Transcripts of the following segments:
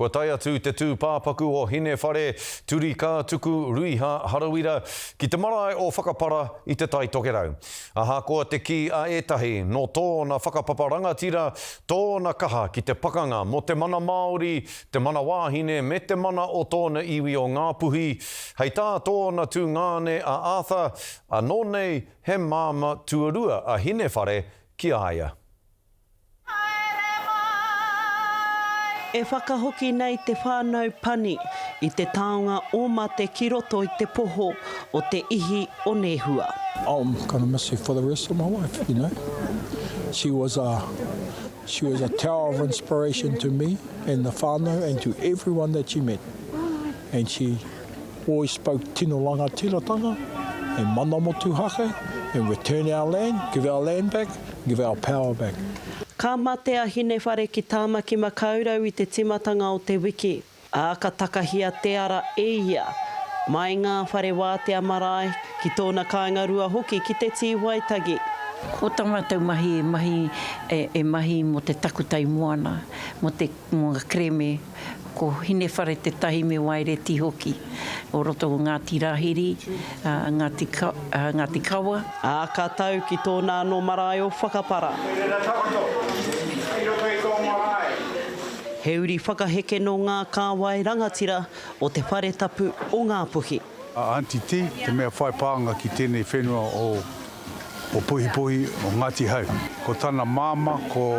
Kua tai atu te tūpāpaku o Hinewhare Turikatuku Ruiha Harawira ki te marae o Whakapara i te tai tokerau. Aha koa te ki a etahi no tōna whakapapa rangatira, tōna kaha ki te pakanga mo te mana Māori, te mana wāhine me te mana o tōna iwi o Ngāpuhi. Hei tā tōna tū ngāne a Arthur, anō nei he māma tuarua a Hinewhare ki aia. E whakahoki nei te whānau pani i te taonga o mate ki roto i te poho o te ihi o Nehua. I'm going to miss her for the rest of my life, you know. She was a tower of inspiration to me and the whānau and to everyone that she met. And she always spoke tino langa tiratanga and mana motu hake and return our land, give our land back, give our power back. Ka mate a Hinewhare ki tāmaki makaurau i te timatanga o te wiki. A ka takahia te ara e ia. Mai Ngāpuhi Wātea Marae ki tōna kāingarua hoki ki te tīwaitagi. O tamatau mahi mahi mo te takutai moana, mo ngā kreme, ko Hinewhare te tahi me waire ti hoki. O roto o Ngāti Rahiri, Ngāti Kawa. A ka tau ki tōna no marae o Whakapara. He uri whakaheke no ngā kāwai rangatira o te whare tapu o Ngāpuhi. Anti te mea whai pāanga ki tēnei whenua o Puhi o Ngāti Hau. Ko tāna māma, ko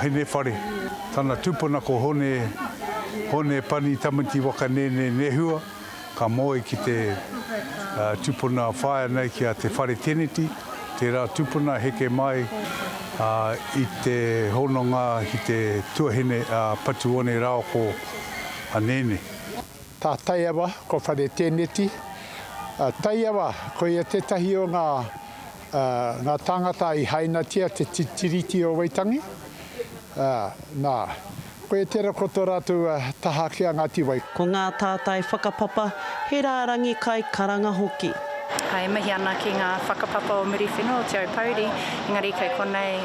Hinewhare, tāna tūpuna ko hone pani tamati waka nene Nehua, ka moe ki te tūpuna whaia nei ki a te whare teneti, te rā tūpuna heke mai i te hononga ki te tuahine patuone rao ko a nene. Tā taiawa ko whare teneti. Taiawa ko ia tetahi o ngā tangata i hainatia te tiriti o Waitangi. Nā, ko e tera koto rātu taha kia Ngāti Wai. Ko ngā tātai whakapapa, he rārangi kai karanga hoki. Hai mihi ana ki ngā whakapapa o Miriwhenua o Te Aupauri, engari kei konei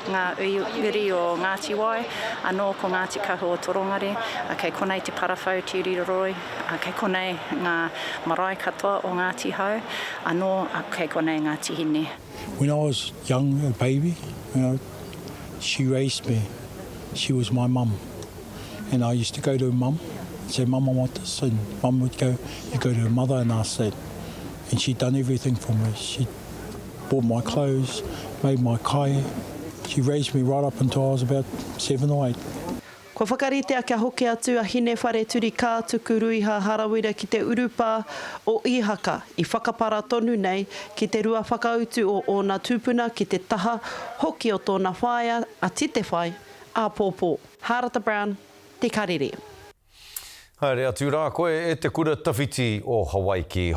ngā uri o Ngāti Wai, anō ko Ngāti Kahu o Torongare, kei konei te parawhau te uriroroi, kei konei ngā marae katoa o Ngāti Hau, anō kei konei Ngāti Hine. When I was young, a baby, you know, she raised me. She was my mum. And I used to go to her mum and say, Mum, I want this. And Mum would go, you go to her mother and ask that. And she'd done everything for me. She bought my clothes, made my kai. She raised me right up until I was about 7 or 8. Ko whakaritea kia hoki atu a Hinewhare Turikatuku Ruiha Harawira ki te urupā o Ihaka i Whakapara tonu nei ki te rua whakautu o ōna tūpuna ki te taha hoki o tōna whaia a tite whai a pōpō. Harata Brown, te Karere. Haere atu rā koe e te kura tawhiti o Hawaii ki